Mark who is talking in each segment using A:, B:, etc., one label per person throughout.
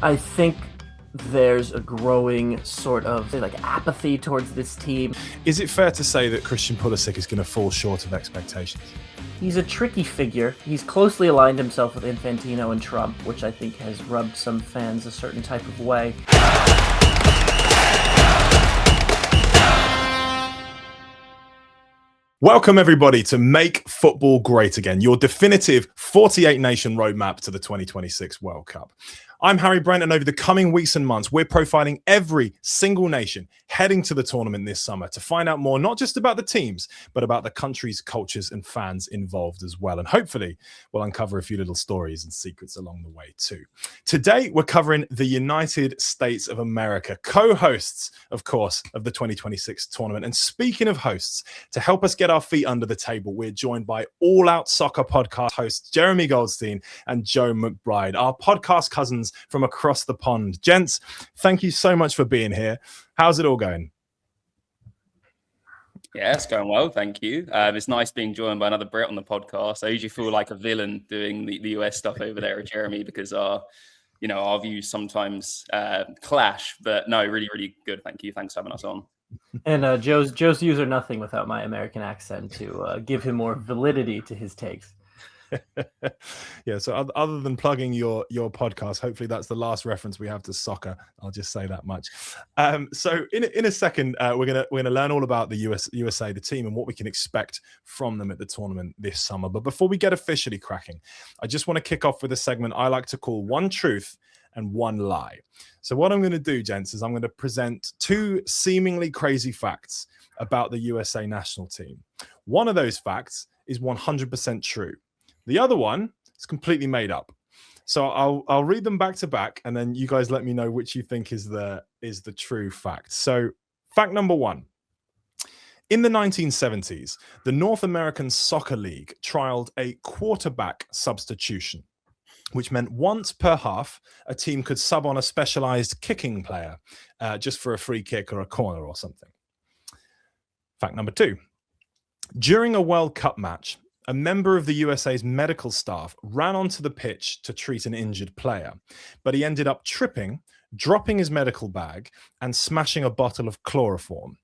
A: I think there's a growing sort of apathy towards this team.
B: Is it fair to say that Christian Pulisic is going to fall short of expectations?
A: He's a tricky figure. He's closely aligned himself with Infantino and Trump, which I think has rubbed some fans a certain type of way.
B: Welcome, everybody, to Make Football Great Again, your definitive 48-nation roadmap to the 2026 World Cup. I'm Harry Brent, and over the coming weeks and months, we're profiling every single nation heading to the tournament this summer to find out more, not just about the teams, but about the countries, cultures, and fans involved as well. And hopefully, we'll uncover a few little stories and secrets along the way too. Today, we're covering the United States of America, co-hosts, of course, of the 2026 tournament. And speaking of hosts, to help us get our feet under the table, we're joined by All Out Soccer podcast hosts Jeremy Goldstein and Joe McBride, our podcast cousins from across the pond. Gents, thank you so much for being here. How's it all going?
C: Yeah, it's going well, thank you. It's nice being joined by another Brit on the podcast. I usually feel like a villain doing the US stuff over there with Jeremy because our views sometimes clash. But no, really, really good. Thank you. Thanks for having us on.
A: And Joe's views are nothing without my American accent to give him more validity to his takes.
B: Yeah, so other than plugging your podcast, hopefully that's the last reference we have to soccer. I'll just say that much. So in a second, we're gonna learn all about the USA, the team, and what we can expect from them at the tournament this summer. But before we get officially cracking, I just want to kick off with a segment I like to call One Truth and One Lie. So what I'm going to do, gents, is I'm going to present two seemingly crazy facts about the USA national team. One of those facts is 100% true. The other one is completely made up. So I'll read them back to back, and then you guys let me know which you think is the true fact. So fact number one. In the 1970s, the North American Soccer League trialed a quarterback substitution, which meant once per half, a team could sub on a specialized kicking player just for a free kick or a corner or something. Fact number two. During a World Cup match, a member of the USA's medical staff ran onto the pitch to treat an injured player, but he ended up tripping, dropping his medical bag, and smashing a bottle of chloroform.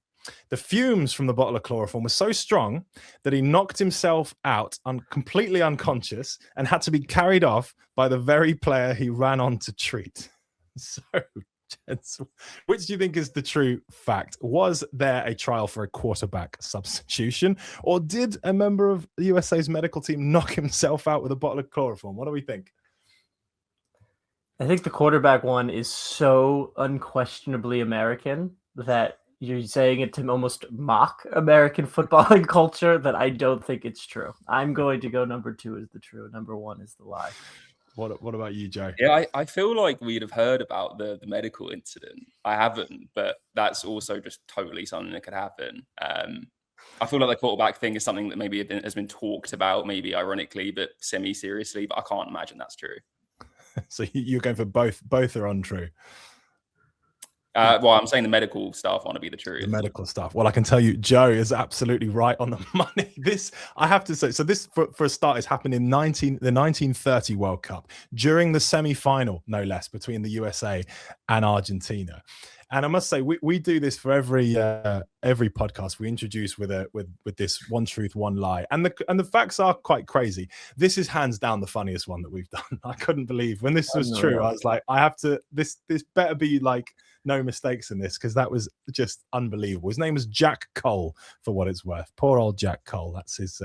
B: The fumes from the bottle of chloroform were so strong that he knocked himself out completely unconscious and had to be carried off by the very player he ran on to treat. So, which do you think is the true fact? Was there a trial for a quarterback substitution, or did a member of the USA's medical team knock himself out with a bottle of chloroform? What do we think?
A: I think the quarterback one is so unquestionably American that you're saying it to almost mock American footballing culture that I don't think it's true. I'm going to go number two is the true. Number one is the lie.
B: What about you, Joe?
C: Yeah, I feel like we'd have heard about the medical incident. I haven't, but that's also just totally something that could happen. I feel like the quarterback thing is something that maybe has been talked about, maybe ironically, but semi-seriously, but I can't imagine that's true.
B: So you're going for both? Both are untrue.
C: Well, I'm saying the medical stuff want to be the truth.
B: The medical stuff. Well, I can tell you, Joe is absolutely right on the money. This, I have to say, so this, for a start, has happened in the 1930 World Cup during the semi-final, no less, between the USA and Argentina. And I must say, we do this for every podcast we introduce with this one truth, one lie, and the facts are quite crazy. This is hands down the funniest one that we've done. I couldn't believe when this was true. I was like, I have to. This better be like no mistakes in this, because that was just unbelievable. His name was Jack Cole, for what it's worth. Poor old Jack Cole. That's his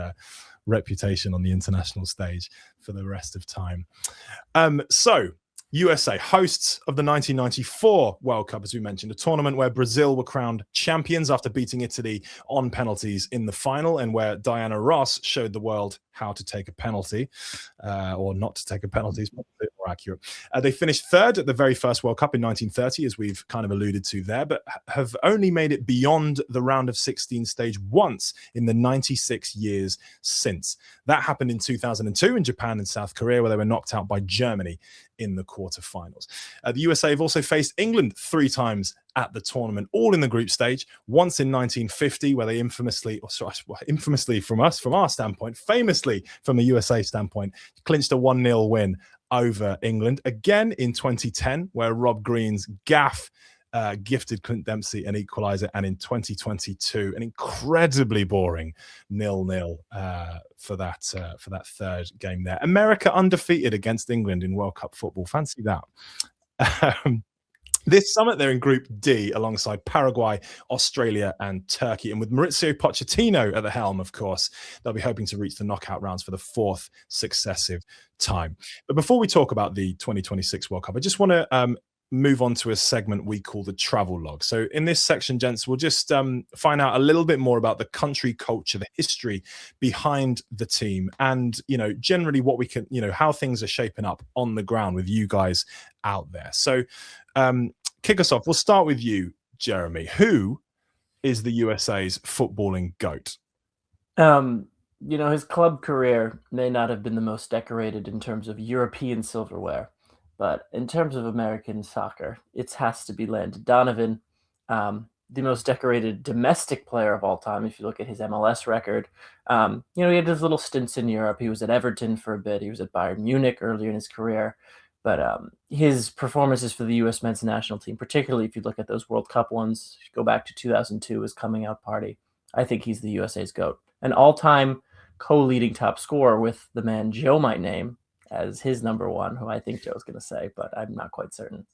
B: reputation on the international stage for the rest of time. So. USA, hosts of the 1994 World Cup, as we mentioned, a tournament where Brazil were crowned champions after beating Italy on penalties in the final, and where Diana Ross showed the world how to take a penalty, or not to take a penalty is a bit more accurate. They finished third at the very first World Cup in 1930, as we've kind of alluded to there, but have only made it beyond the round of 16 stage once in the 96 years since. That happened in 2002 in Japan and South Korea, where they were knocked out by Germany in the quarterfinals. The USA have also faced England 3 times at the tournament, all in the group stage. Once in 1950, where they infamously from our standpoint, famously from the USA standpoint, clinched a 1-0 win over England. Again in 2010, where Rob Green's gaff gifted Clint Dempsey an equaliser, and in 2022, an incredibly boring 0-0 for that third game there. America undefeated against England in World Cup football. Fancy that. This summit, they're in Group D alongside Paraguay, Australia, and Turkey. And with Mauricio Pochettino at the helm, of course, they'll be hoping to reach the knockout rounds for the fourth successive time. But before we talk about the 2026 World Cup, I just want to move on to a segment we call the travel log. So in this section, gents, we'll just find out a little bit more about the country culture, the history behind the team, and, you know, generally what we can, you know, how things are shaping up on the ground with you guys out there. So kick us off. We'll start with you, Jeremy. Who is the USA's footballing GOAT?
A: You know, his club career may not have been the most decorated in terms of European silverware, but in terms of American soccer, it has to be Landon Donovan, the most decorated domestic player of all time. If you look at his MLS record, you know, he had his little stints in Europe. He was at Everton for a bit. He was at Bayern Munich earlier in his career. But his performances for the U.S. men's national team, particularly if you look at those World Cup ones, go back to 2002, his coming out party, I think he's the USA's GOAT. An all-time co-leading top scorer with the man Joe might name as his number one, who I think Joe's going to say, but I'm not quite certain.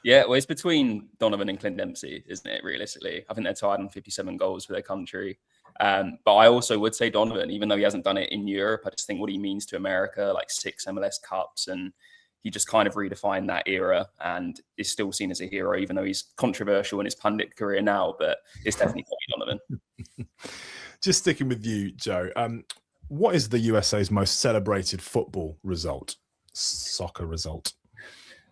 C: Yeah, well, it's between Donovan and Clint Dempsey, isn't it, realistically? I think they're tied on 57 goals for their country. But I also would say Donovan, even though he hasn't done it in Europe, I just think what he means to America, like 6 MLS Cups, and he just kind of redefined that era and is still seen as a hero, even though he's controversial in his pundit career now, but it's definitely Donovan.
B: Just sticking with you, Joe. What is the USA's most celebrated football result, soccer result?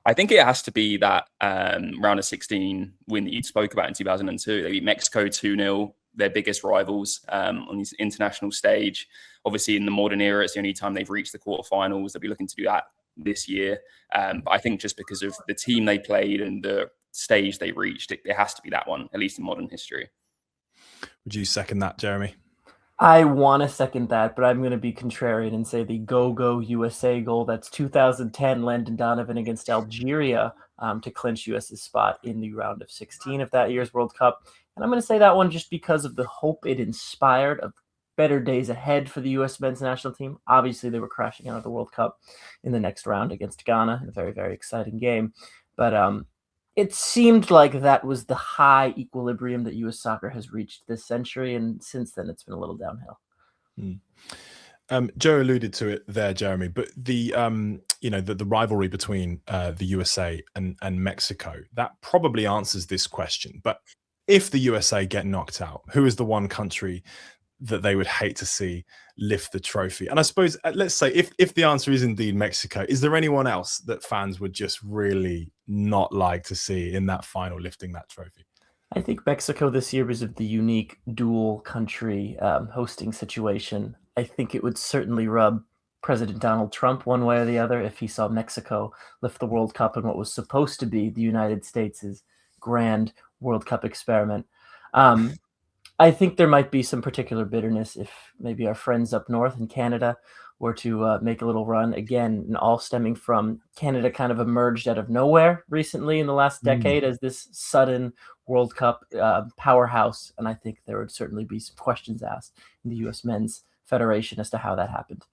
C: I think it has to be that round of 16 win that you spoke about in 2002. They beat Mexico 2-0, their biggest rivals on this international stage. Obviously, in the modern era, it's the only time they've reached the quarterfinals. They'll be looking to do that this year. But I think just because of the team they played and the stage they reached, it has to be that one, at least in modern history.
B: Would you second that, Jeremy?
A: I want to second that, but I'm going to be contrarian and say the Go USA goal. That's 2010 Landon Donovan against Algeria to clinch US's spot in the round of 16 of that year's World Cup. And I'm going to say that one just because of the hope it inspired of better days ahead for the U.S. men's national team. Obviously, they were crashing out of the World Cup in the next round against Ghana in a very, very exciting game. But it seemed like that was the high equilibrium that U.S. soccer has reached this century, and since then it's been a little downhill.
B: Joe alluded to it there, Jeremy, but the the rivalry between the USA and Mexico, that probably answers this question. But if the USA get knocked out, who is the one country that they would hate to see lift the trophy? And I suppose, let's say, if the answer is indeed Mexico, is there anyone else that fans would just really not like to see in that final lifting that trophy?
A: I think Mexico this year, because of the unique dual country hosting situation, I think it would certainly rub President Donald Trump one way or the other if he saw Mexico lift the World Cup in what was supposed to be the United States' grand World Cup experiment. I think there might be some particular bitterness if maybe our friends up north in Canada were to make a little run again, and all stemming from Canada kind of emerged out of nowhere recently in the last decade as this sudden World Cup powerhouse. And I think there would certainly be some questions asked in the U.S. Men's Federation as to how that happened.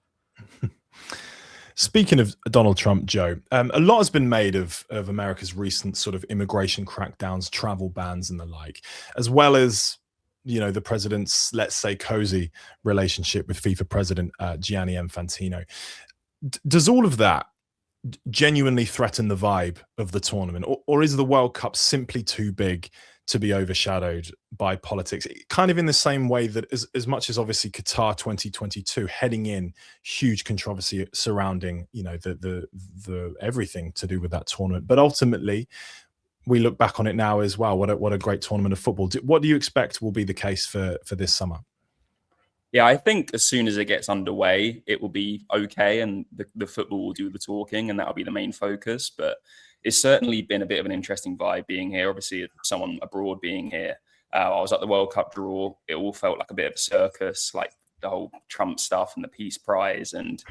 B: Speaking of Donald Trump, Joe, a lot has been made of America's recent sort of immigration crackdowns, travel bans and the like, as well as the president's, let's say, cozy relationship with FIFA president Gianni Infantino. Does all of that genuinely threaten the vibe of the tournament, or is the World Cup simply too big to be overshadowed by politics? Kind of in the same way that as much as obviously Qatar 2022 heading in, huge controversy surrounding the everything to do with that tournament, but ultimately we look back on it now as well. What a great tournament of football. What do you expect will be the case for this summer?
C: Yeah, I think as soon as it gets underway, it will be okay, and the football will do the talking, and that'll be the main focus. But it's certainly been a bit of an interesting vibe being here. Obviously, someone abroad being here. I was at the World Cup draw. It all felt like a bit of a circus, like the whole Trump stuff and the Peace Prize. And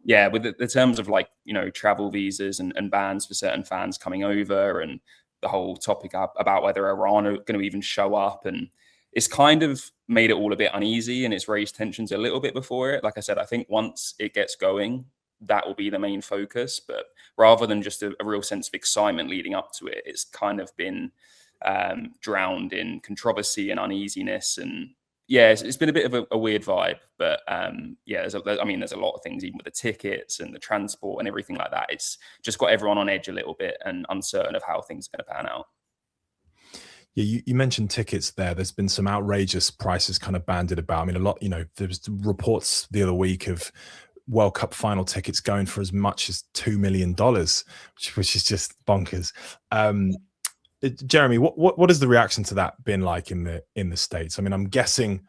C: yeah, with the terms of like, travel visas and bans for certain fans coming over, and the whole topic about whether Iran are going to even show up. And it's kind of made it all a bit uneasy, and it's raised tensions a little bit before it. Like I said, I think once it gets going, that will be the main focus. But rather than just a real sense of excitement leading up to it, it's kind of been drowned in controversy and uneasiness. And yeah, it's been a bit of a weird vibe. But yeah, there's a lot of things, even with the tickets and the transport and everything like that. It's just got everyone on edge a little bit and uncertain of how things are going to pan out.
B: Yeah, you mentioned tickets there. There's been some outrageous prices kind of bandied about. I mean, a lot, there was reports the other week of World Cup final tickets going for as much as $2 million, which is just bonkers. Jeremy, what has the reaction to that been like in the States? I mean, I'm guessing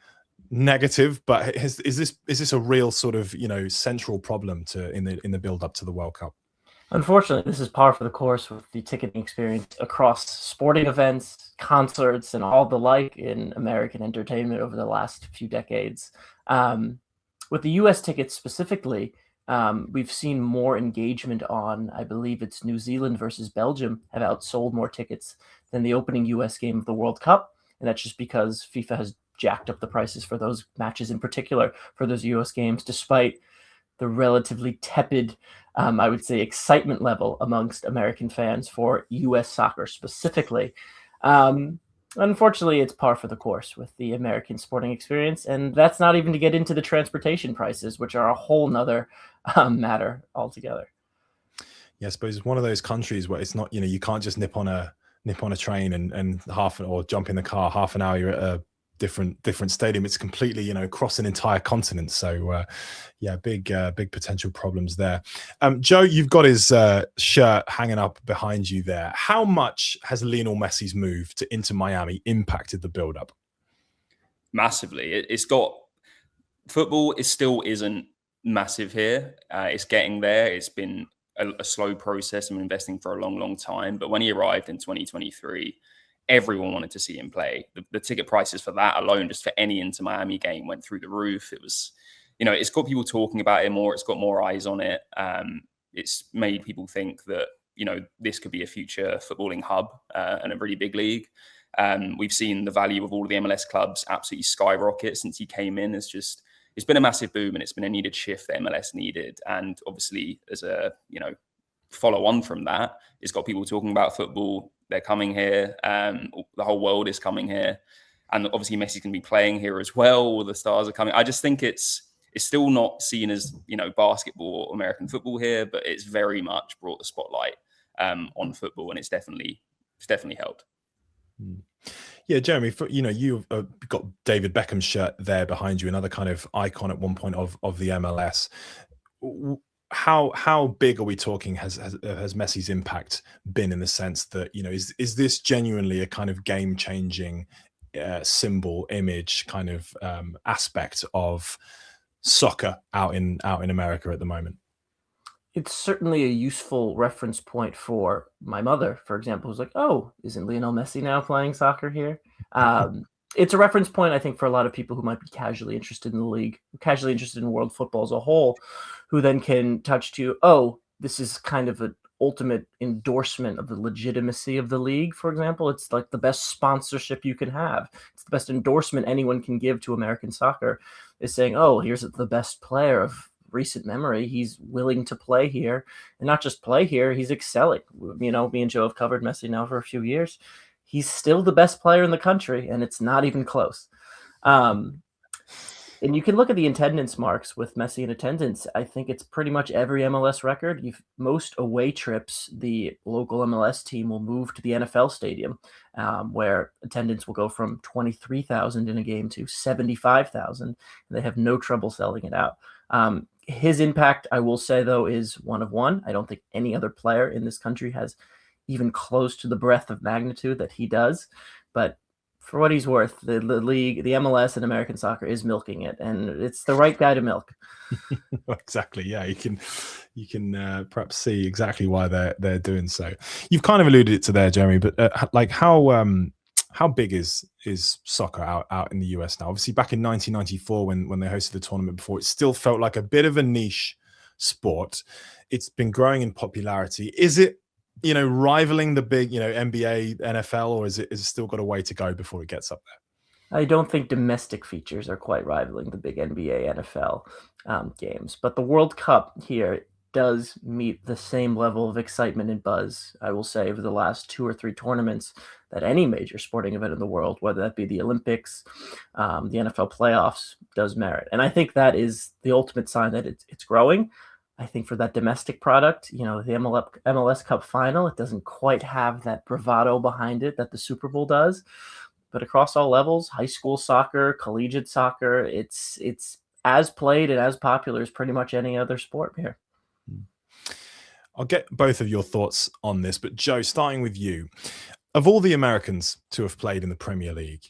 B: negative, but is this a real sort of central problem in the build up to the World Cup?
A: Unfortunately, this is par for the course with the ticketing experience across sporting events, concerts, and all the like in American entertainment over the last few decades. With the U.S. tickets specifically, we've seen more engagement on, I believe it's New Zealand versus Belgium, have outsold more tickets than the opening U.S. game of the World Cup. And that's just because FIFA has jacked up the prices for those matches in particular, for those U.S. games, despite the relatively tepid, I would say, excitement level amongst American fans for U.S. soccer specifically. Unfortunately, it's par for the course with the American sporting experience, and that's not even to get into the transportation prices, which are a whole nother matter altogether.
B: Yeah, I suppose it's one of those countries where it's not, you can't just nip on a train and or jump in the car, half an hour you're at a different stadium. It's completely, across an entire continent. So yeah, big potential problems there. Joe, you've got his shirt hanging up behind you there. How much has Lionel Messi's move to Inter Miami impacted the build-up?
C: Massively. It's got football. It still isn't massive here. It's getting there. It's been a slow process. I'm investing for a long time. But when he arrived in 2023, everyone wanted to see him play. The ticket prices for that alone, just for any Inter Miami game, went through the roof. It was, it's got people talking about it more. It's got more eyes on it. It's made people think that, this could be a future footballing hub and a really big league. We've seen the value of all of the MLS clubs absolutely skyrocket since he came in. It's been a massive boom, and it's been a needed shift that MLS needed. And obviously, as a, follow on from that, it's got people talking about football. They're coming here. The whole world is coming here. And obviously Messi's going to be playing here as well. All the stars are coming. I just think it's still not seen as, basketball or American football here, but it's very much brought the spotlight on football, and it's definitely helped.
B: Yeah, Jeremy, you've got David Beckham's shirt there behind you, another kind of icon at one point of the MLS. How big are we talking has Messi's impact been, in the sense that, is this genuinely a kind of game-changing symbol, image, kind of aspect of soccer out in America at the moment?
A: It's certainly a useful reference point for my mother, for example, who's like, oh, isn't Lionel Messi now playing soccer here? It's a reference point, I think, for a lot of people who might be casually interested in the league, casually interested in world football as a whole, who then can touch to, oh, this is kind of an ultimate endorsement of the legitimacy of the league, for example. It's like the best sponsorship you can have. It's the best endorsement anyone can give to American soccer, is saying, oh, here's the best player of recent memory. He's willing to play here, and not just play here, he's excelling. Me and Joe have covered Messi now for a few years. He's still the best player in the country, and it's not even close. And you can look at the attendance marks with Messi in attendance. I think it's pretty much every MLS record. Most away trips, the local MLS team will move to the NFL stadium, where attendance will go from 23,000 in a game to 75,000, and they have no trouble selling it out. His impact, I will say, though, is one of one. I don't think any other player in this country has even close to the breadth of magnitude that he does. But for what he's worth, the league, the MLS and American soccer is milking it, and it's the right guy to milk.
B: Exactly. Yeah, you can perhaps see exactly why they're doing so. You've kind of alluded it to there, Jeremy, but how big is soccer out in the US now? Obviously, back in 1994, when they hosted the tournament before, it still felt like a bit of a niche sport. It's been growing in popularity. Is it, rivaling the big, NBA, NFL, or is it still got a way to go before it gets up there?
A: I don't think domestic features are quite rivaling the big NBA, NFL games, but the World Cup here does meet the same level of excitement and buzz, I will say, over the last 2 or 3 tournaments that any major sporting event in the world, whether that be the Olympics, the NFL playoffs, does merit. And I think that is the ultimate sign that it's growing. I think for that domestic product, the MLS Cup final, it doesn't quite have that bravado behind it that the Super Bowl does. But across all levels, high school soccer, collegiate soccer, it's as played and as popular as pretty much any other sport here.
B: I'll get both of your thoughts on this, but Joe, starting with you. Of all the Americans to have played in the Premier League,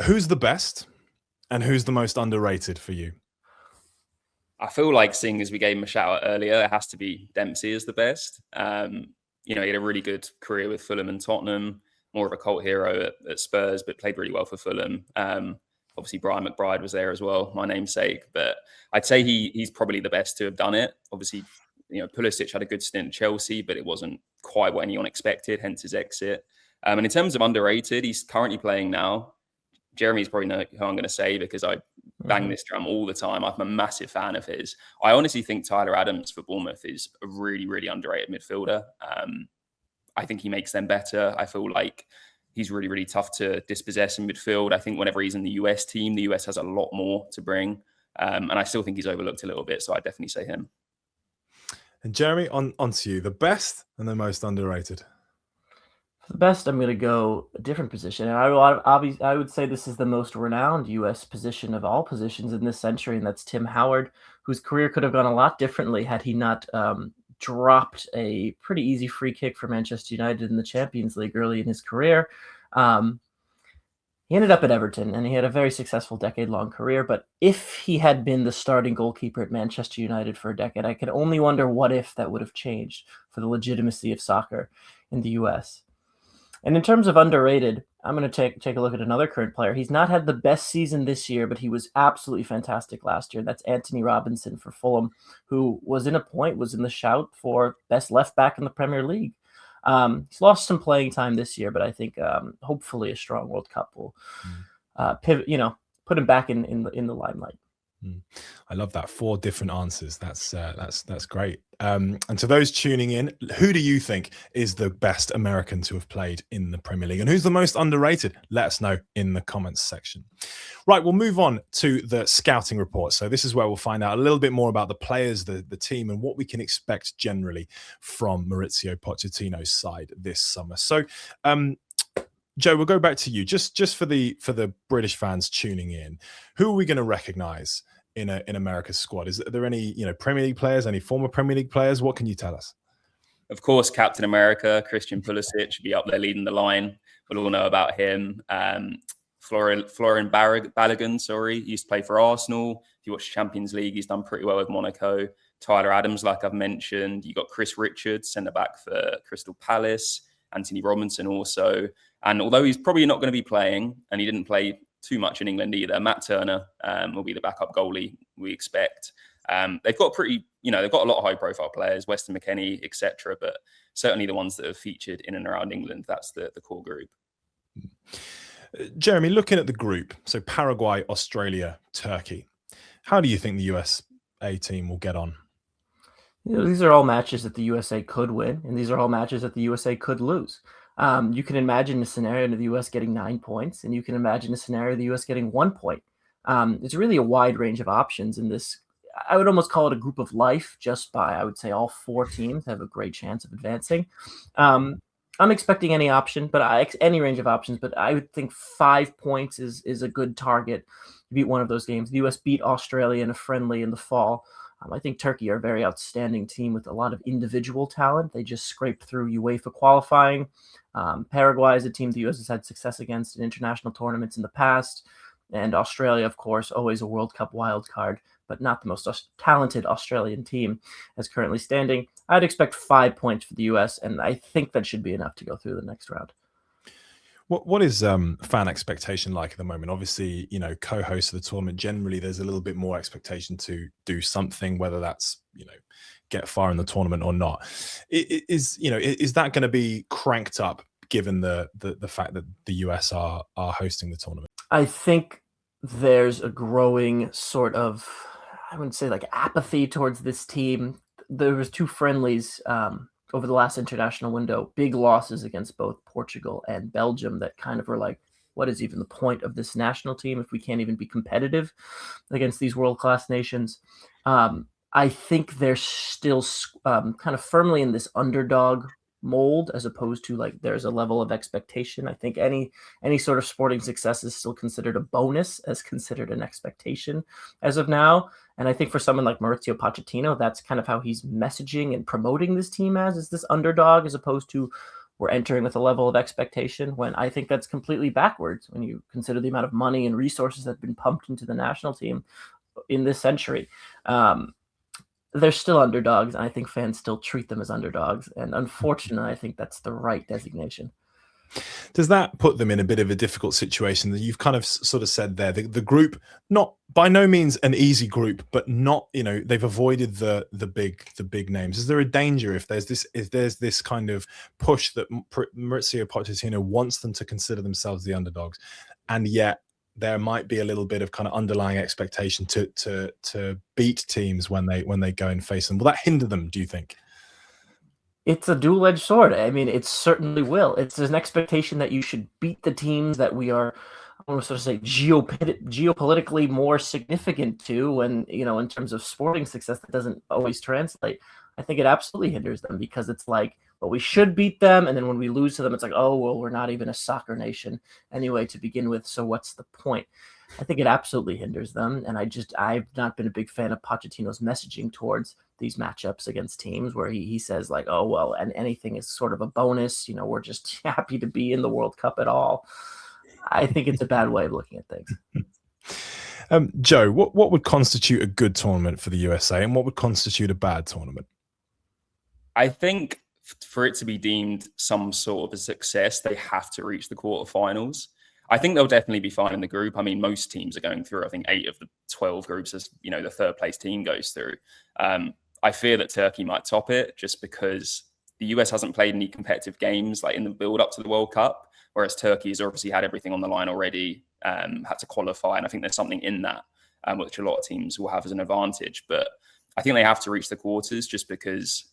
B: who's the best and who's the most underrated for you?
C: I feel like, seeing as we gave him a shout out earlier, it has to be Dempsey as the best. He had a really good career with Fulham and Tottenham, more of a cult hero at Spurs, but played really well for Fulham. Obviously, Brian McBride was there as well, my namesake. But I'd say he's probably the best to have done it. Obviously, Pulisic had a good stint at Chelsea, but it wasn't quite what anyone expected, hence his exit. And in terms of underrated, he's currently playing now. Jeremy's probably know who I'm going to say, because I bang this drum all the time. I'm a massive fan of his. I honestly think Tyler Adams for Bournemouth is a really, really underrated midfielder. I think he makes them better. I feel like he's really, really tough to dispossess in midfield. I think whenever he's in the US team, the US has a lot more to bring. And I still think he's overlooked a little bit. So I'd definitely say him.
B: And Jeremy, on to you. The best and the most underrated.
A: For the best, I'm going to go a different position. And I would say this is the most renowned U.S. position of all positions in this century, and that's Tim Howard, whose career could have gone a lot differently had he not dropped a pretty easy free kick for Manchester United in the Champions League early in his career. He ended up at Everton, and he had a very successful decade-long career. But if he had been the starting goalkeeper at Manchester United for a decade, I could only wonder what if that would have changed for the legitimacy of soccer in the U.S. And in terms of underrated, I'm going to take a look at another current player. He's not had the best season this year, but he was absolutely fantastic last year. That's Anthony Robinson for Fulham, who was in the shout for best left back in the Premier League. He's lost some playing time this year, but I think hopefully a strong World Cup will pivot, put him back in the limelight.
B: I love that. 4 different answers. That's great. And to those tuning in, who do you think is the best American to have played in the Premier League, and who's the most underrated? Let us know in the comments section. Right, we'll move on to the scouting report. So this is where we'll find out a little bit more about the players, the team, and what we can expect generally from Mauricio Pochettino's side this summer. So, Joe, we'll go back to you. Just for the British fans tuning in, who are we going to recognise in America's squad? Are there any Premier League players, any former Premier League players? What can you tell us?
C: Of course, Captain America, Christian Pulisic, should be up there leading the line. We'll all know about him. Florian Balogun, used to play for Arsenal. If you watch Champions League, he's done pretty well with Monaco. Tyler Adams, like I've mentioned. You got Chris Richards, centre back for Crystal Palace. Anthony Robinson also. And although he's probably not going to be playing, and he didn't play too much in England either, Matt Turner will be the backup goalie, we expect. They've got they've got a lot of high-profile players, Weston McKennie, etc. But certainly the ones that have featured in and around England, that's the core group.
B: Jeremy, looking at the group, so Paraguay, Australia, Turkey, how do you think the USA team will get on?
A: These are all matches that the USA could win, and these are all matches that the USA could lose. You can imagine a scenario of the US getting 9 points, and you can imagine a scenario of the US getting 1 point. It's really a wide range of options in this. I would almost call it a group of life, just by, I would say, all 4 teams have a great chance of advancing. I'm expecting any option, but any range of options, but I would think 5 points is a good target to beat one of those games. The US beat Australia in a friendly in the fall. I think Turkey are a very outstanding team with a lot of individual talent. They just scraped through UEFA qualifying. Paraguay is a team the U.S. has had success against in international tournaments in the past. And Australia, of course, always a World Cup wild card, but not the most talented Australian team as currently standing. I'd expect 5 points for the U.S., and I think that should be enough to go through the next round.
B: What is fan expectation like at the moment? Obviously, you know, co-host of the tournament, generally there's a little bit more expectation to do something, whether that's, you know, get far in the tournament or not. Is that going to be cranked up given the fact that the US are hosting the tournament?
A: I think there's a growing sort of, I wouldn't say like apathy towards this team. There was 2 friendlies over the last international window, big losses against both Portugal and Belgium that kind of were like, what is even the point of this national team if we can't even be competitive against these world-class nations? I think they're still kind of firmly in this underdog mold, as opposed to like there's a level of expectation. I think any sort of sporting success is still considered a bonus, as considered an expectation as of now. And I think for someone like Mauricio Pochettino, that's kind of how he's messaging and promoting this team as, is this underdog, as opposed to we're entering with a level of expectation, when I think that's completely backwards when you consider the amount of money and resources that have been pumped into the national team in this century. They're still underdogs, and I think fans still treat them as underdogs. And unfortunately, I think that's the right designation.
B: Does that put them in a bit of a difficult situation? That you've kind of sort of said there, the group, not by no means an easy group, but not, you know, they've avoided the big names. Is there a danger if there's this kind of push that Mauricio Pochettino wants them to consider themselves the underdogs, and yet there might be a little bit of kind of underlying expectation to beat teams when they go and face them? Will that hinder them, do you think?
A: It's a dual-edged sword. I mean, it certainly will. It's an expectation that you should beat the teams that we are, I want to sort of say, geopolitically more significant to, when, you know, in terms of sporting success, that doesn't always translate. I think it absolutely hinders them, because it's like, well, we should beat them, and then when we lose to them, it's like, oh, well, we're not even a soccer nation anyway to begin with, so what's the point? I think it absolutely hinders them, and I've not been a big fan of Pochettino's messaging towards these matchups against teams where he says like, oh, well, and anything is sort of a bonus, you know, we're just happy to be in the World Cup at all. I think it's a bad way of looking at things.
B: Joe, what would constitute a good tournament for the USA, and what would constitute a bad tournament?
C: I think for it to be deemed some sort of a success, they have to reach the quarterfinals. I think they'll definitely be fine in the group. I mean, most teams are going through, I think 8 of the 12 groups, as you know, the 3rd place team goes through. I fear that Turkey might top it, just because the US hasn't played any competitive games like in the build up to the World Cup, whereas Turkey has obviously had everything on the line already, had to qualify. And I think there's something in that, which a lot of teams will have as an advantage. But I think they have to reach the quarters, just because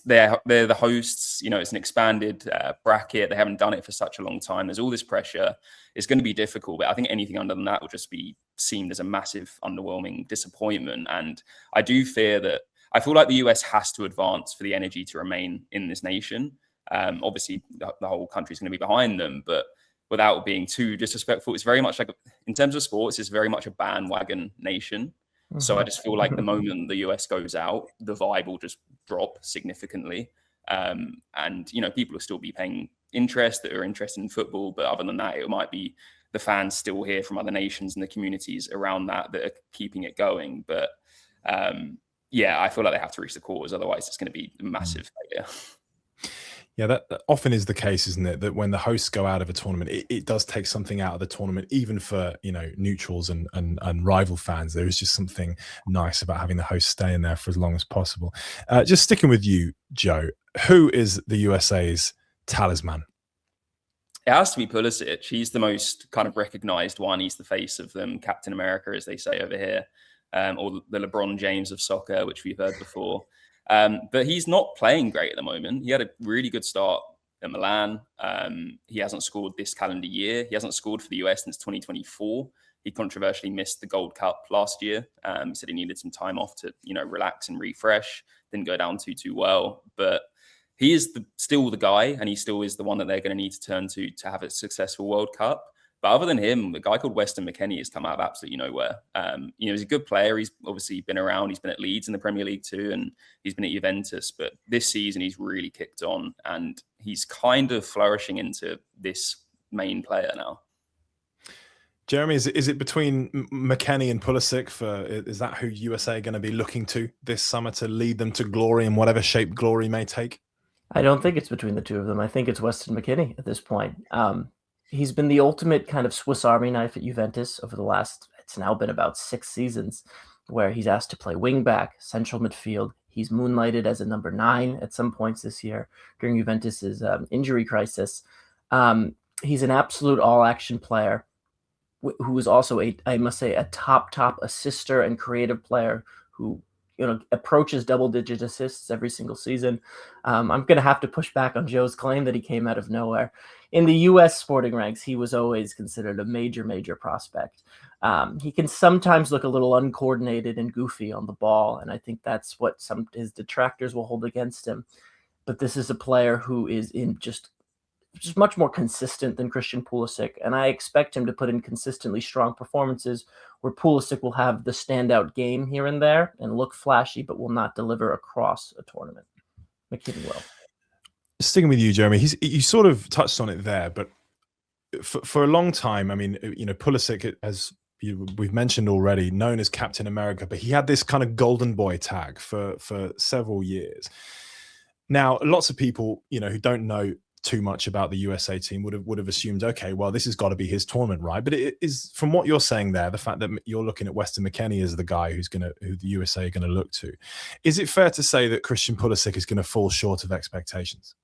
C: they're the hosts. You know, it's an expanded bracket. They haven't done it for such a long time. There's all this pressure. It's going to be difficult, but I think anything under than that will just be seen as a massive, underwhelming disappointment. And I do fear that, I feel like the US has to advance for the energy to remain in this nation. Obviously, the whole country is going to be behind them, but without being too disrespectful, it's very much like, in terms of sports, it's very much a bandwagon nation. So I just feel like the moment the US goes out, the vibe will just drop significantly. And, you know, people will still be paying interest that are interested in football. But other than that, it might be the fans still here from other nations and the communities around that are keeping it going. But yeah, I feel like they have to reach the quarters. Otherwise, it's going to be a massive failure.
B: Yeah, that often is the case, isn't it? That when the hosts go out of a tournament, it does take something out of the tournament, even for, you know, neutrals and rival fans. There is just something nice about having the host stay in there for as long as possible. Just sticking with you, Joe, who is the USA's talisman?
C: It has to be Pulisic. He's the most kind of recognized one. He's the face of them, Captain America, as they say over here, or the LeBron James of soccer, which we've heard before. But he's not playing great at the moment. He had a really good start at Milan. He hasn't scored this calendar year. He hasn't scored for the US since 2024. He controversially missed the Gold Cup last year. He said he needed some time off to, you know, relax and refresh. Didn't go down too well. But he is still the guy, and he still is the one that they're going to need to turn to have a successful World Cup. But other than him, a guy called Weston McKennie has come out of absolutely nowhere. You know, he's a good player. He's obviously been around. He's been at Leeds in the Premier League too, and he's been at Juventus. But this season, he's really kicked on, and he's kind of flourishing into this main player now.
B: Jeremy, is it between McKennie and Pulisic? Is that who USA are going to be looking to this summer to lead them to glory in whatever shape glory may take?
A: I don't think it's between the two of them. I think it's Weston McKennie at this point. He's been the ultimate kind of Swiss Army knife at Juventus over the last, it's now been about 6 seasons, where he's asked to play wing back, central midfield. He's moonlighted as a number 9 at some points this year during Juventus's injury crisis. He's an absolute all-action player who is also I must say, a top assister and creative player who approaches double-digit assists every single season. I'm going to have to push back on Joe's claim that he came out of nowhere. In the U.S. sporting ranks, he was always considered a major prospect. He can sometimes look a little uncoordinated and goofy on the ball, and I think that's what some his detractors will hold against him. But this is a player who is in just much more consistent than Christian Pulisic, and I expect him to put in consistently strong performances where Pulisic will have the standout game here and there and look flashy, but will not deliver across a tournament. McKennie will.
B: Sticking with you, Jeremy, you sort of touched on it there, but for a long time, I mean, Pulisic, as we've mentioned already, known as Captain America, but he had this kind of golden boy tag for several years. Now, lots of people, who don't know too much about the USA team would have assumed, okay, well, this has got to be his tournament, right? But it is, from what you're saying there, the fact that you're looking at Weston McKennie as the guy who the USA are going to look to. Is it fair to say that Christian Pulisic is going to fall short of expectations?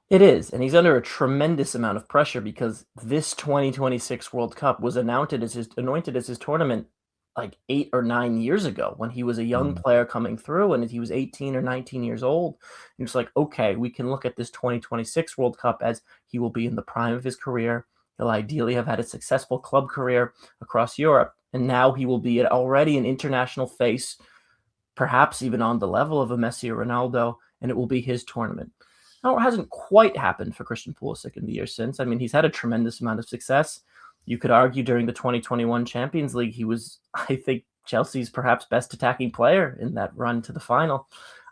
A: It is, and he's under a tremendous amount of pressure because this 2026 World Cup was anointed as his tournament like 8 or 9 years ago when he was a young player coming through, and he was 18 or 19 years old. And it's like, okay, we can look at this 2026 World Cup as he will be in the prime of his career. He'll ideally have had a successful club career across Europe, and now he will be already an international face, perhaps even on the level of a Messi or Ronaldo, and it will be his tournament. Now, it hasn't quite happened for Christian Pulisic in the years since. I mean, he's had a tremendous amount of success. You could argue during the 2021 Champions League, he was, I think, Chelsea's perhaps best attacking player in that run to the final.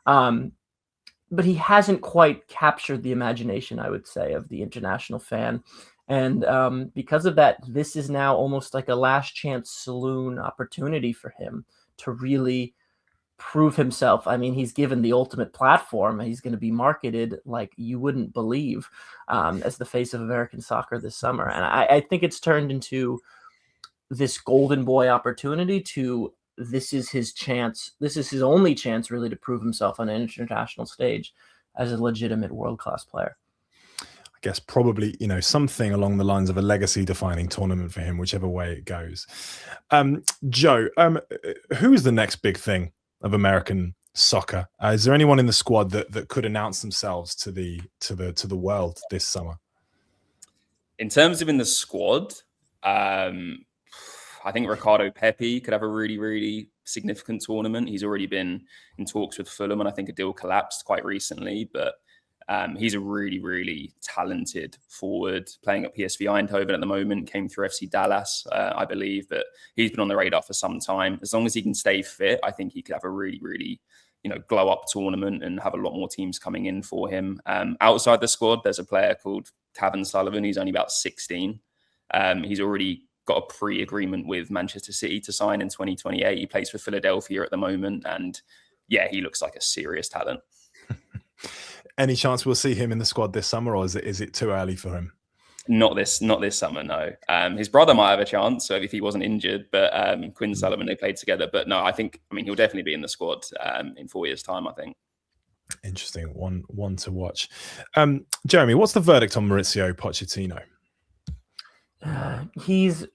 A: But he hasn't quite captured the imagination, I would say, of the international fan. And because of that, this is now almost like a last chance saloon opportunity for him to really prove himself. I mean, he's given the ultimate platform. He's going to be marketed like you wouldn't believe as the face of American soccer this summer. And I think it's turned into this golden boy opportunity to, this is his chance. This is his only chance really to prove himself on an international stage as a legitimate world-class player.
B: I guess probably, something along the lines of a legacy defining tournament for him, whichever way it goes. Joe, who is the next big thing of American soccer? Is there anyone in the squad that could announce themselves to the world this summer?
C: In terms of in the squad, I think Ricardo Pepi could have a really significant tournament. He's already been in talks with Fulham, and I think a deal collapsed quite recently. But he's a really talented forward playing at PSV Eindhoven at the moment. Came through FC Dallas, I believe, but he's been on the radar for some time. As long as he can stay fit, I think he could have a really glow up tournament and have a lot more teams coming in for him. Outside the squad, there's a player called Taven Sullivan. He's only about 16. He's already got a pre-agreement with Manchester City to sign in 2028. He plays for Philadelphia at the moment, and yeah, he looks like a serious talent.
B: Any chance we'll see him in the squad this summer, or is it too early for him?
C: Not this summer, no. His brother might have a chance, so if he wasn't injured, but Quinn Sullivan, they played together. But no, I mean, he'll definitely be in the squad in 4 years' time, I think.
B: Interesting. One to watch. Jeremy, what's the verdict on Mauricio Pochettino?
A: He's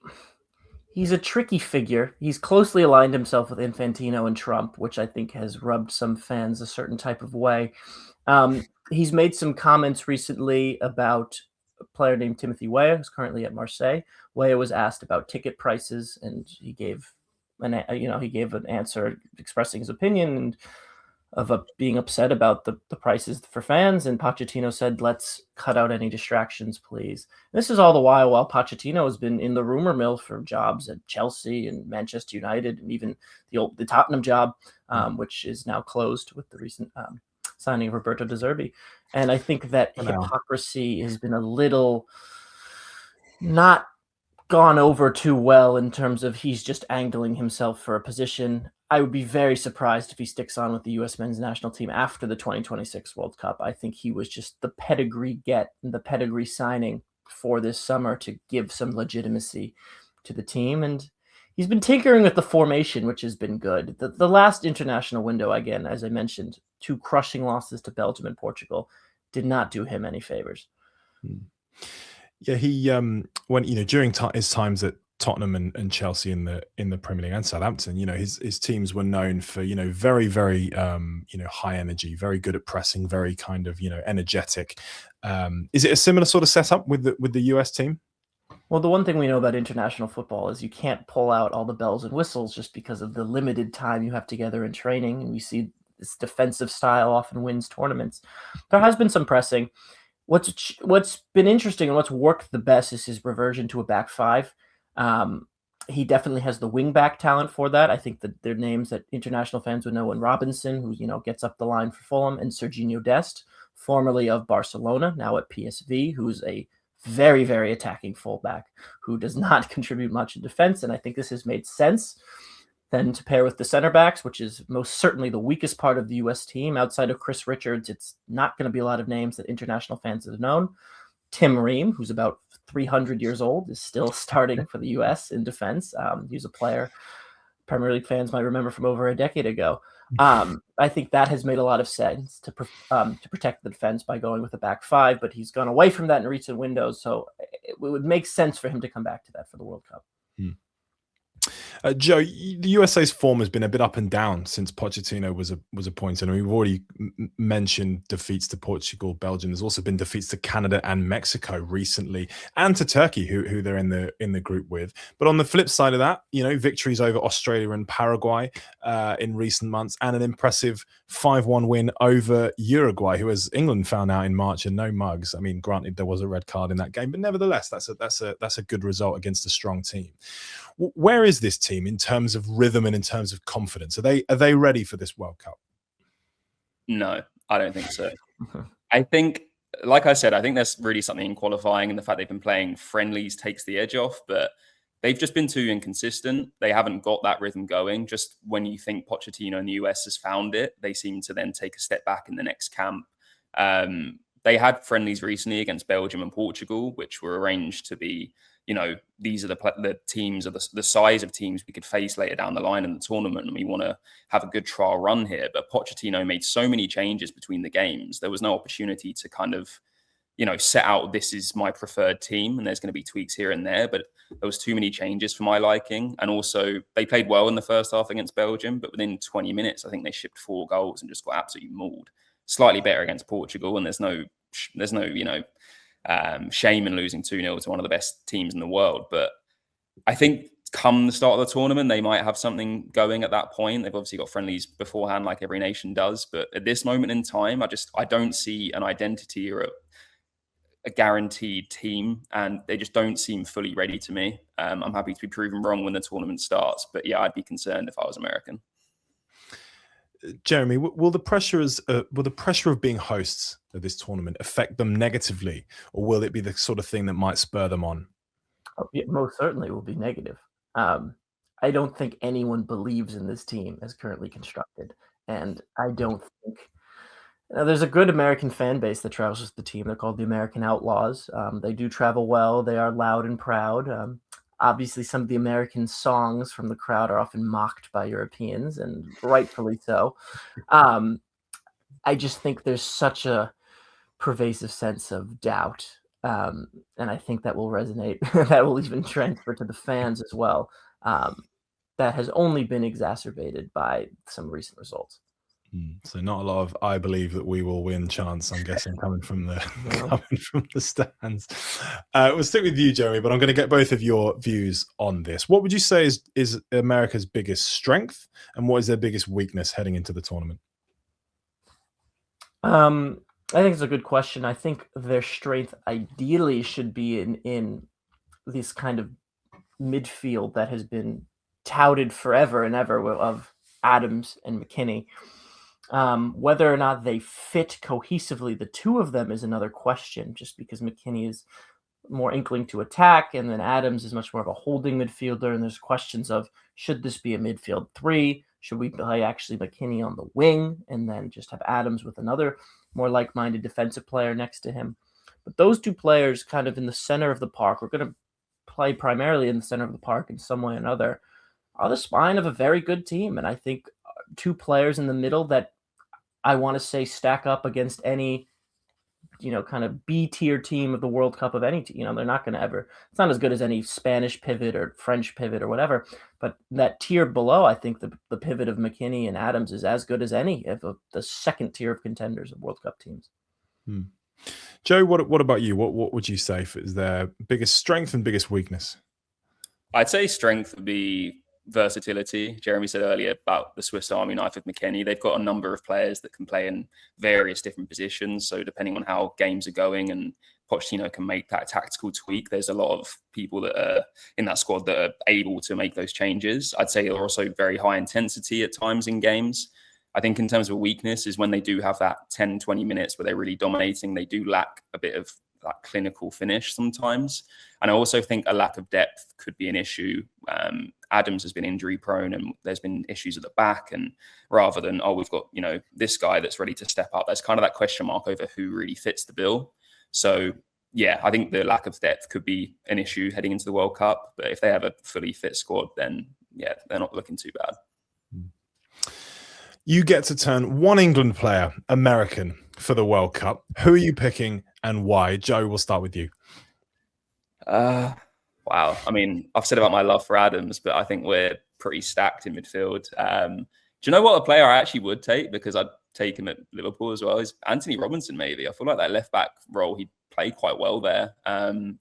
A: a tricky figure. He's closely aligned himself with Infantino and Trump, which I think has rubbed some fans a certain type of way. He's made some comments recently about a player named Timothy Weah, who's currently at Marseille. Weah was asked about ticket prices, and he gave an answer expressing his opinion and of being upset about the prices for fans. And Pochettino said, "Let's cut out any distractions, please." And this is all the while Pochettino has been in the rumor mill for jobs at Chelsea and Manchester United, and even the Tottenham job, which is now closed with the recent signing of Roberto De Zerbi. And I think that hypocrisy has been a little not gone over too well in terms of he's just angling himself for a position. I would be very surprised if he sticks on with the U.S. men's national team after the 2026 World Cup. I think he was just the pedigree the pedigree signing for this summer to give some legitimacy to the team. And he's been tinkering with the formation, which has been good. The last international window, again, as I mentioned, 2 crushing losses to Belgium and Portugal did not do him any favors.
B: Yeah, he when during his times at Tottenham and Chelsea in the Premier League and Southampton, his teams were known for very very high energy, very good at pressing, very kind of energetic. Is it a similar sort of setup with the US team?
A: Well, the one thing we know about international football is you can't pull out all the bells and whistles just because of the limited time you have together in training, and we see this defensive style often wins tournaments. There has been some pressing. What's been interesting and what's worked the best is his reversion to a back 5. He definitely has the wing back talent for that. I think that their names that international fans would know: and Robinson, who gets up the line for Fulham, and Serginho Dest, formerly of Barcelona, now at PSV, who's a very, very attacking fullback who does not contribute much in defense. And I think this has made sense then to pair with the center backs, which is most certainly the weakest part of the U.S. team. Outside of Chris Richards, it's not going to be a lot of names that international fans have known. Tim Ream, who's about 300 years old, is still starting for the U.S. in defense. He's a player Premier League fans might remember from over a decade ago. I think that has made a lot of sense to protect the defense by going with a back 5, but he's gone away from that in recent windows, so it would make sense for him to come back to that for the World Cup.
B: Joe, the USA's form has been a bit up and down since Pochettino was appointed. I mean, we've already mentioned defeats to Portugal, Belgium. There's also been defeats to Canada and Mexico recently, and to Turkey, who they're in the group with. But on the flip side of that, victories over Australia and Paraguay in recent months, and an impressive 5-1 win over Uruguay, who, as England found out in March, are no mugs. I mean, granted, there was a red card in that game, but nevertheless, that's a good result against a strong team. Where is this team in terms of rhythm and in terms of confidence? Are they ready for this World Cup?
C: No, I don't think so. I think, like I said, I think there's really something in qualifying, and the fact they've been playing friendlies takes the edge off, but they've just been too inconsistent. They haven't got that rhythm going. Just when you think Pochettino in the US has found it, they seem to then take a step back in the next camp. They had friendlies recently against Belgium and Portugal, which were arranged to be, these are the teams, or the size of teams we could face later down the line in the tournament, and we want to have a good trial run here. But Pochettino made so many changes between the games. There was no opportunity to kind of, set out, this is my preferred team, and there's going to be tweaks here and there. But there was too many changes for my liking. And also, they played well in the first half against Belgium, but within 20 minutes, I think they shipped 4 goals and just got absolutely mauled. Slightly better against Portugal, and there's no shame in losing 2-0 to one of the best teams in the world. But I think come the start of the tournament, they might have something going at that point. They've obviously got friendlies beforehand, like every nation does. But at this moment in time, I don't see an identity or a guaranteed team, and they just don't seem fully ready to me. I'm happy to be proven wrong when the tournament starts, but yeah, I'd be concerned if I was American.
B: Jeremy, will the pressure of being hosts of this tournament affect them negatively, or will it be the sort of thing that might spur them on?
A: Oh, yeah, most certainly will be negative. I don't think anyone believes in this team as currently constructed, and I don't think there's a good American fan base that travels with the team. They're called the American Outlaws. They do travel well. They are loud and proud. Obviously, some of the American songs from the crowd are often mocked by Europeans, and rightfully so. I just think there's such a pervasive sense of doubt, and I think that will resonate. That will even transfer to the fans as well. That has only been exacerbated by some recent results.
B: So not a lot of "I believe that we will win" chants, I'm guessing, coming from the stands. We'll stick with you, Jeremy, but I'm going to get both of your views on this. What would you say is America's biggest strength, and what is their biggest weakness heading into the tournament?
A: I think it's a good question. I think their strength ideally should be in this kind of midfield that has been touted forever and ever of Adams and McKennie. Whether or not they fit cohesively, the two of them, is another question, just because McKennie is more inkling to attack, and then Adams is much more of a holding midfielder, and there's questions of, should this be a midfield 3? Should we play actually McKennie on the wing and then just have Adams with another more like-minded defensive player next to him? But those two players kind of in the center of the park, we're going to play primarily in the center of the park in some way or another, are the spine of a very good team. And I think two players in the middle that I want to say stack up against any, kind of B-tier team of the World Cup of any team. They're not going to ever, it's not as good as any Spanish pivot or French pivot or whatever, but that tier below, I think the pivot of McKennie and Adams is as good as any of the second tier of contenders of World Cup teams.
B: Joe, what about you? What would you say is their biggest strength and biggest weakness?
C: I'd say strength would be versatility. Jeremy said earlier about the Swiss Army knife with McKennie. They've got a number of players that can play in various different positions. So depending on how games are going and Pochettino can make that tactical tweak, there's a lot of people that are in that squad that are able to make those changes. I'd say they're also very high intensity at times in games. I think in terms of a weakness is when they do have that 10, 20 minutes where they're really dominating, they do lack a bit of that clinical finish sometimes. And I also think a lack of depth could be an issue. Adams has been injury prone and there's been issues at the back. And rather than, we've got, this guy that's ready to step up, there's kind of that question mark over who really fits the bill. So yeah, I think the lack of depth could be an issue heading into the World Cup. But if they have a fully fit squad, then yeah, they're not looking too bad.
B: You get to turn one England player American for the World Cup. Who are you picking and why? Joe, we'll start with you.
C: Wow. I mean, I've said about my love for Adams, but I think we're pretty stacked in midfield. Do you know what a player I actually would take? Because I'd take him at Liverpool as well. Is Anthony Robinson, maybe. I feel like that left-back role, he played quite well there,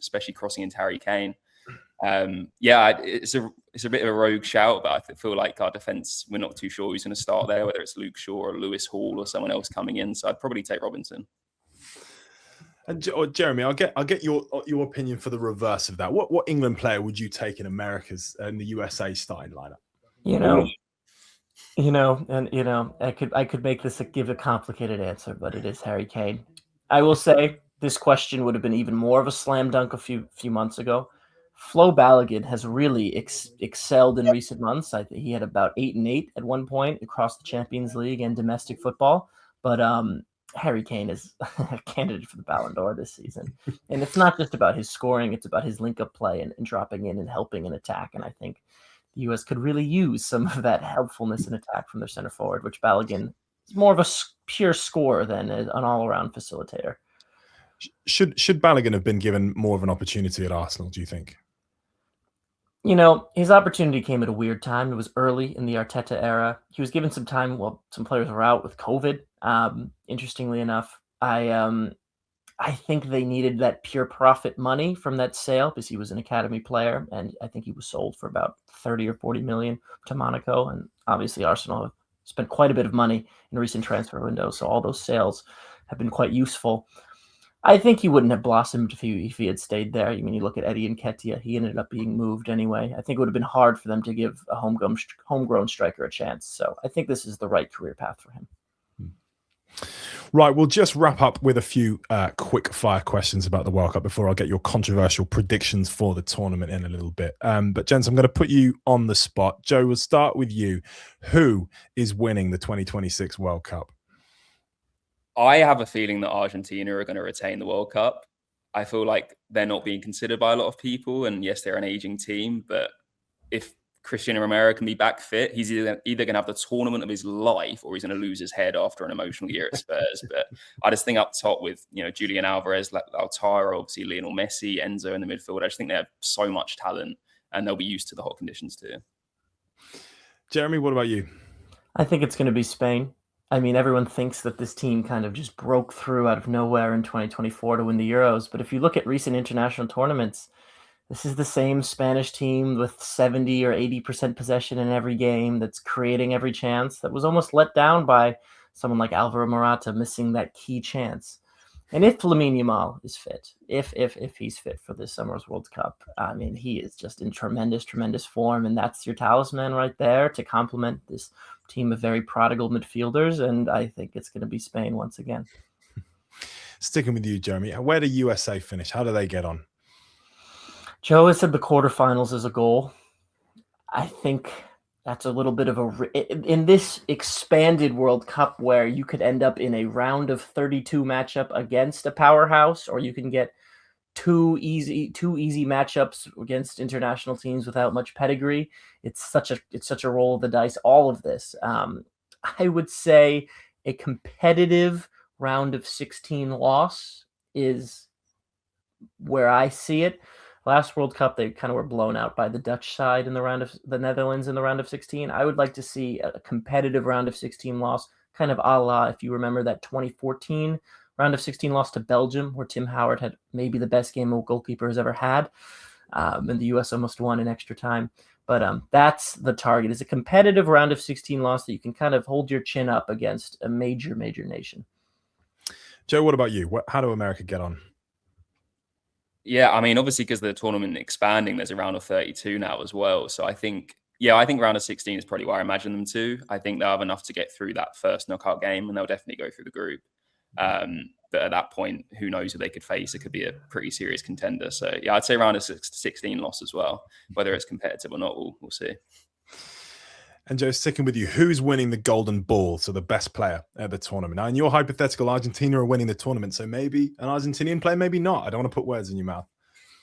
C: especially crossing into Harry Kane. It's a bit of a rogue shout, but I feel like our defence, we're not too sure who's going to start there, whether it's Luke Shaw or Lewis Hall or someone else coming in. So I'd probably take Robinson.
B: And Jeremy, I'll get your opinion for the reverse of that. What England player would you take in America's and the USA starting lineup?
A: I could make this give a complicated answer, but it is Harry Kane. I will say this question would have been even more of a slam dunk a few months ago. Flo Balogun has really excelled in recent months. I think he had about 8-8 at one point across the Champions League and domestic football. But Harry Kane is a candidate for the Ballon d'Or this season. And it's not just about his scoring, it's about his link-up play and dropping in and helping an attack. And I think the U.S. could really use some of that helpfulness in attack from their center forward, which Balogun is more of a pure scorer than an all-around facilitator.
B: Should Balogun have been given more of an opportunity at Arsenal, do you think?
A: His opportunity came at a weird time. It was early in the Arteta era. He was given some time while some players were out with COVID. Interestingly enough, I think they needed that pure profit money from that sale because he was an academy player, and I think he was sold for about 30 or 40 million to Monaco. And obviously Arsenal have spent quite a bit of money in recent transfer windows, so all those sales have been quite useful. I think he wouldn't have blossomed if he had stayed there. I mean, you look at Eddie Nketiah, he ended up being moved anyway. I think it would have been hard for them to give a homegrown striker a chance. So I think this is the right career path for him.
B: Right, we'll just wrap up with a few quick fire questions about the World Cup before I'll get your controversial predictions for the tournament in a little bit. But gents, I'm going to put you on the spot. Joe, we'll start with you. Who is winning the 2026 World Cup?
C: I have a feeling that Argentina are going to retain the World Cup. I feel like they're not being considered by a lot of people. And yes, they're an aging team, but if Cristiano Romero can be back fit, he's either going to have the tournament of his life or he's going to lose his head after an emotional year at Spurs. But I just think up top with, Julian Alvarez, Lautaro, obviously Lionel Messi, Enzo in the midfield, I just think they have so much talent and they'll be used to the hot conditions too.
B: Jeremy, what about you?
A: I think it's going to be Spain. I mean, everyone thinks that this team kind of just broke through out of nowhere in 2024 to win the Euros. But if you look at recent international tournaments, this is the same Spanish team with 70 or 80% possession in every game that's creating every chance that was almost let down by someone like Alvaro Morata missing that key chance. And if Lamine Yamal is fit, if he's fit for this summer's World Cup, I mean, he is just in tremendous form. And that's your talisman right there to complement this team of very prodigal midfielders. And I think it's going to be Spain once again.
B: Sticking with you, Jeremy, where do USA finish? How do they get on?
A: Joe has said the quarterfinals is a goal. I think That's a little bit of in this expanded World Cup where you could end up in a round of 32 matchup against a powerhouse, or you can get two easy matchups against international teams without much pedigree. It's such a roll of the dice. All of this, I would say, a competitive round of 16 loss is where I see it. Last World Cup, they kind of were blown out by the Dutch side in the round of the Netherlands in the round of 16. I would like to see a competitive round of 16 loss, kind of a la, if you remember, that 2014 round of 16 loss to Belgium, where Tim Howard had maybe the best game a goalkeeper has ever had, and the U.S. almost won in extra time. But that's the target, is a competitive round of 16 loss that you can kind of hold your chin up against a major nation.
B: Joe, what about you? How do America get on?
C: Yeah, I mean, obviously, because the tournament expanding, there's a round of 32 now as well. So I think round of 16 is probably where I imagine them to. I think they'll have enough to get through that first knockout game, and they'll definitely go through the group. But at that point, who knows who they could face? It could be a pretty serious contender. So yeah, I'd say round of 16 loss as well. Whether it's competitive or not, we'll see.
B: And Joe, sticking with you, who's winning the golden ball, so the best player at the tournament? Now, in your hypothetical, Argentina are winning the tournament, so maybe an Argentinian player, maybe not. I don't want to put words in your mouth.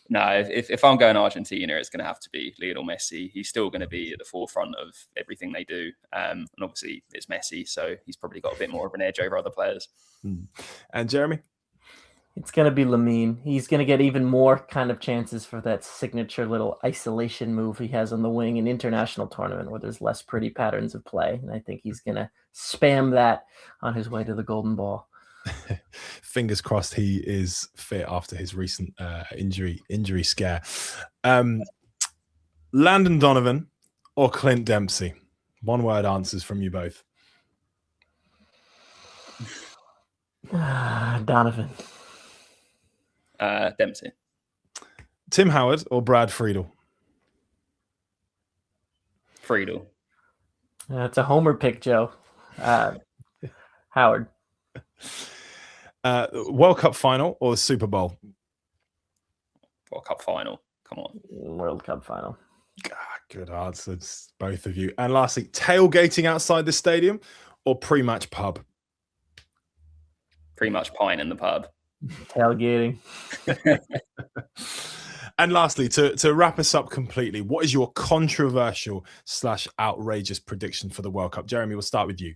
C: No, if I'm going Argentina, it's going to have to be Lionel Messi. He's still going to be at the forefront of everything they do. And obviously, it's Messi, so he's probably got a bit more of an edge over other players.
B: And Jeremy?
A: It's going to be Lamine. He's going to get even more kind of chances for that signature little isolation move he has on the wing in international tournament where there's less pretty patterns of play. And I think he's going to spam that on his way to the golden ball.
B: Fingers crossed he is fit after his recent injury scare. Landon Donovan or Clint Dempsey? One word answers from you both.
A: Donovan.
C: Dempsey.
B: Tim Howard or Brad Friedel?
C: Friedel.
A: It's a homer pick, Joe. Howard.
B: World Cup final or the Super Bowl?
C: World Cup final. Come on.
A: World Cup final.
B: Good answers, both of you. And lastly, tailgating outside the stadium or pre-match pub?
C: Pre-match pint in the pub.
A: Tailgating.
B: And lastly, to wrap us up completely, what is your controversial / outrageous prediction for the World Cup? Jeremy, we'll start with you.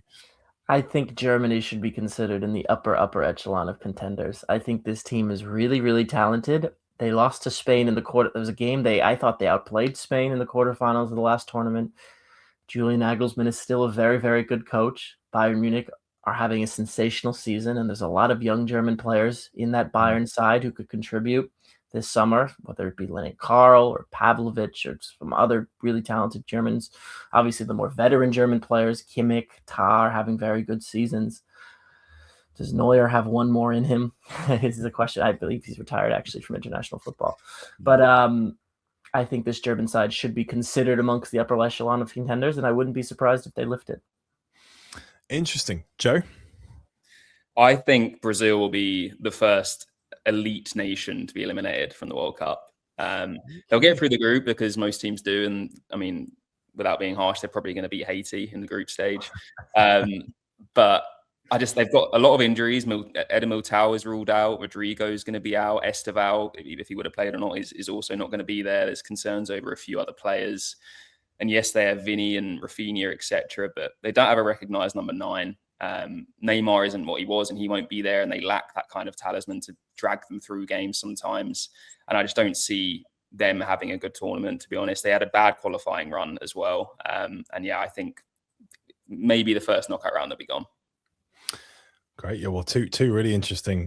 A: I think Germany should be considered in the upper echelon of contenders. I think this team is really talented. They lost to Spain in the quarter. There was a game I thought they outplayed Spain in the quarterfinals of the last tournament. Julian Nagelsmann is still a very good coach. Bayern Munich are having a sensational season, and there's a lot of young German players in that Bayern side who could contribute this summer, whether it be Lenny Karl or Pavlovic or some other really talented Germans. Obviously, the more veteran German players, Kimmich, Tah, having very good seasons. Does Neuer have one more in him? This is a question. I believe he's retired, actually, from international football. But I think this German side should be considered amongst the upper echelon of contenders, and I wouldn't be surprised if they lift it.
B: Interesting. Joe?
C: I think Brazil will be the first elite nation to be eliminated from the World Cup. They'll get through the group because most teams do. And I mean, without being harsh, they're probably going to beat Haiti in the group stage. But they've got a lot of injuries. Eder Militao is ruled out. Rodrigo is going to be out. Esteval, if he would have played or not, is also not going to be there. There's concerns over a few other players. And yes, they have Vinny and Rafinha, etc., but they don't have a recognised number 9. Neymar isn't what he was, and he won't be there, and they lack that kind of talisman to drag them through games sometimes. And I just don't see them having a good tournament, to be honest. They had a bad qualifying run as well. And yeah, I think maybe the first knockout round they'll be gone.
B: Great. Yeah, well, two really interesting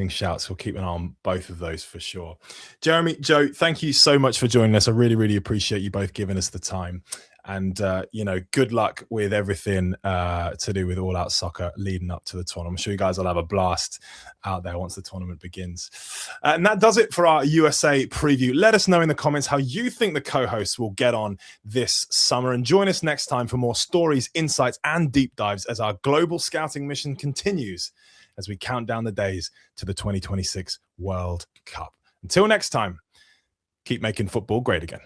B: shouts. We'll keep an eye on both of those for sure. Jeremy, Joe, thank you so much for joining us. I really appreciate you both giving us the time. And, good luck with everything to do with All Out Soccer leading up to the tournament. I'm sure you guys will have a blast out there once the tournament begins. And that does it for our USA preview. Let us know in the comments how you think the co-hosts will get on this summer. And join us next time for more stories, insights, and deep dives as our global scouting mission continues as we count down the days to the 2026 World Cup. Until next time, keep making football great again.